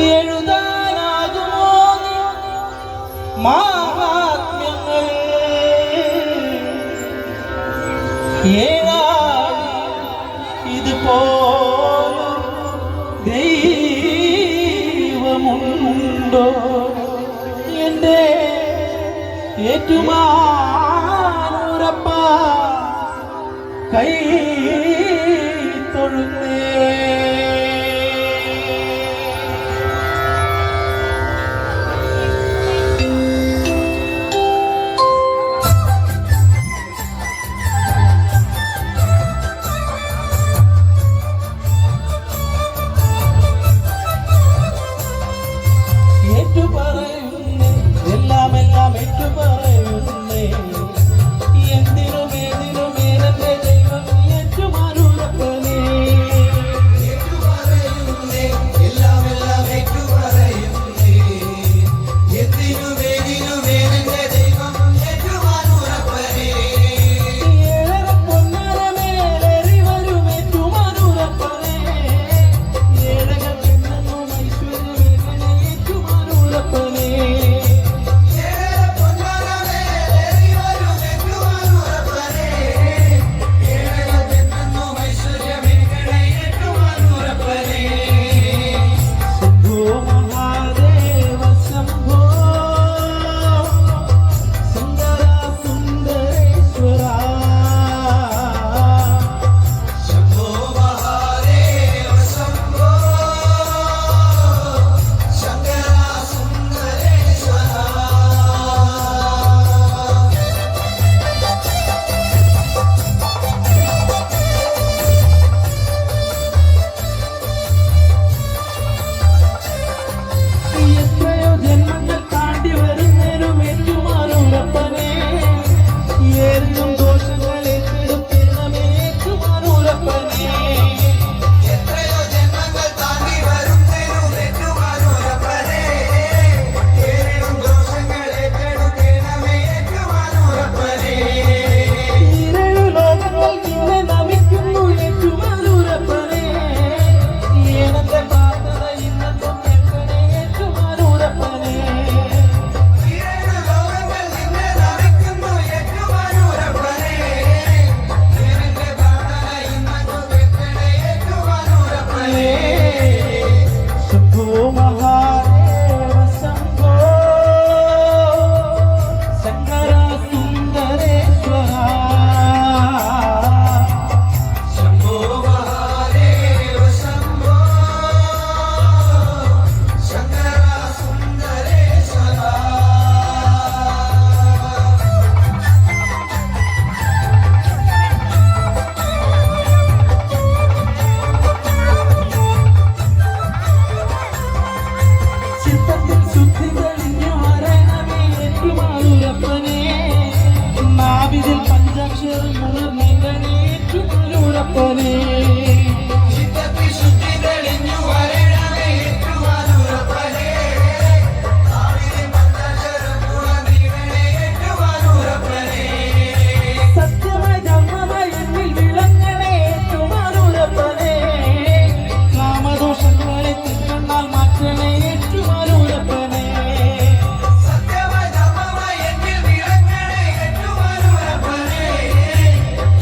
എഴുതാനാകുമോ മാഹാത്മ്യങ്ങൾ ഇതുപോലെ ദൈവമുണ്ടോ എൻ്റെ ഏറ്റുമാനൂരപ്പ കൈ തൊഴുന്നേ. ഏറ്റുപറയുന്നേ എല്ലാം എല്ലാം ഏറ്റുപറയുന്നേ എന്തിനുമേതിനുമേലെന്റെ ദൈവം ഏറ്റുമാനൂരപ്പനേ. ഏറ്റുപറയുന്നേ എല്ലാം എല്ലാം ഏറ്റുപറയുന്നേ എന്തിനുമേതിനുമേലെന്റെ ദൈവം ഏറ്റുമാനൂരപ്പനേ. ഏഴര പൊന്നരമേലേറി വരും ഏറ്റുമാനൂരപ്പനേ. ഏഴകൾക്കെന്നും ഐശ്വര്യമേകണേ ഏറ്റുമാനൂരപ്പനേ. ശംഭോ മഹാദേവ ശംഭോ സുന്ദര സുന്ദരേശ്വര. ശംഭോ മഹാദേവ ശംഭോ ശങ്കര സുന്ദരേശ്വര. എത്രയോ ജന്മങ്ങൾ താണ്ടി വരുന്നേരും ഏറ്റുമാനൂരപ്പനേ. ഏറിയും ദോഷങ്ങൾ ഏറ്റെടുത്തിടണമേ ഏറ്റുമാനൂരപ്പനേ. എത്രയോ ജന്മങ്ങൾ താണ്ടി വരുന്നേരും ഏറ്റുമാനൂരപ്പനേ. ഏറിയും ദോഷങ്ങൾ ഏറ്റെടുക്കണമേ ഏറ്റുമാനൂരപ്പനേ. ഈരേഴു ലോകങ്ങൾ നിന്നെ നമിക്കുന്നു ഏറ്റുമാനൂരപ്പനേ. ഏനന്റെ പ്രാർത്ഥന ഇന്നെന്നും കേൾക്കണേ ഏറ്റുമാനൂരപ്പനേ. ഈരേഴു ലോകങ്ങൾ നിന്നെ നമിക്കുന്നു ഏറ്റുമാനൂരപ്പനേ. നിന്റെ പ്രാർത്ഥന ഇന്നെന്നും കേൾക്കണേ ഏറ്റുമാനൂരപ്പനേ. ശംഭോ മഹാദേവ ശംഭോ ശങ്കര സുന്ദരേശ്വര. ശംഭോ മഹാദേവ ശംഭോ ശങ്കര സുന്ദരേശ്വര. ചിത്തത്തിൽ ശുദ്ധി തെളിഞ്ഞു വരണമേ ഏറ്റുമാനൂരപ്പനേ. നാവിതിൽ പഞ്ചാക്ഷരം ഉണർന്നിടണേ ഏറ്റുമാനൂരപ്പനേ. ചിത്തത്തിൽ ശുദ്ധി തെളിഞ്ഞു വരണമേ ഏറ്റുമാനൂരപ്പനേ. നാവിലെ പഞ്ചാക്ഷരം ഉണർന്നിടണേ ഏറ്റുമാനൂരപ്പനേ. സത്യമായി ധർമ്മമായി എന്നിൽ വിളങ്ങണേ ഏറ്റുമാനൂരപ്പനേ. കാമദോഷങ്ങളെ തിന്നാൽ മാറ്റണേ ഏറ്റുമാനൂരപ്പനേ. സത്യമായി ധർമ്മമായി എന്നിൽ വിളങ്ങണേ ഏറ്റുമാനൂരപ്പനേ.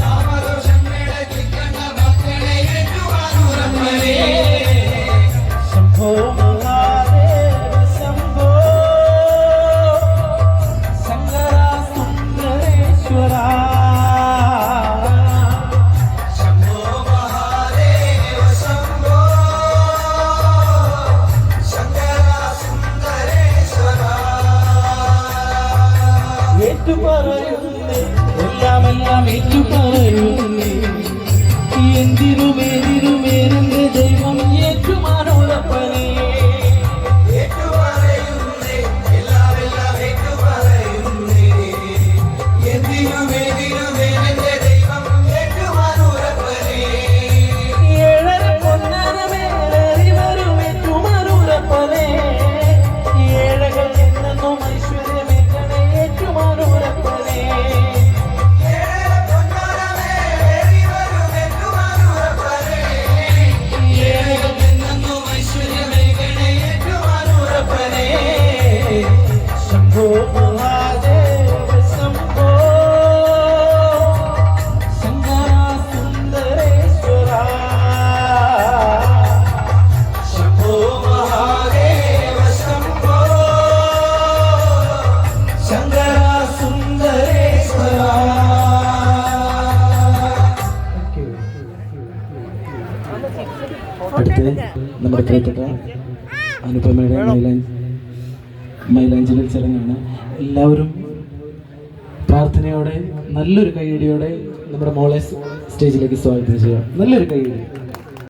കാമദോഷങ്ങളെ തിക്കണ്ട മാറ്റണേ ഏറ്റുമാനൂരപ്പനേ. ശംഭോ മഹാദേവ ശംഭോ ശങ്കര സുന്ദരേശ്വര. ശംഭോ മഹാദേവ ശംഭോ ശങ്കര സുന്ദരേശ്വര. ഏറ്റുപറയുന്നേ എല്ലാം എല്ലാം ഏറ്റുപറയുന്നേ എന്തിനുമേതിനുമേരെന്റെ ദൈവം ഏറ്റുമാനൂരപ്പനേ. ഏറ്റുപറയുന്നേ എല്ലാം എല്ലാം ഏറ്റുപറയുന്നേ എന്തിനുമേതിനുമേലെന്റെ ദൈവം ഏറ്റുമാനൂരപ്പനേ. ഏഴര പൊന്നരമേലേറി വരും ഏറ്റുമാനൂരപ്പനേ. ഏഴകൾ എന്നെന്നും ഐശ്വര്യമേകണേ ഏറ്റുമാനൂരപ്പനേ. അടുത്ത് നമ്മുടെ പ്രിയപ്പെട്ട അനുപമയുടെ മൈലാഞ്ചിലെ ചടങ്ങാണ്. എല്ലാവരും പ്രാർത്ഥനയോടെ നല്ലൊരു കൈയടിയോടെ നമ്മുടെ മോളെ സ്റ്റേജിലേക്ക് സ്വാഗതം ചെയ്യാം. നല്ലൊരു കൈയടി.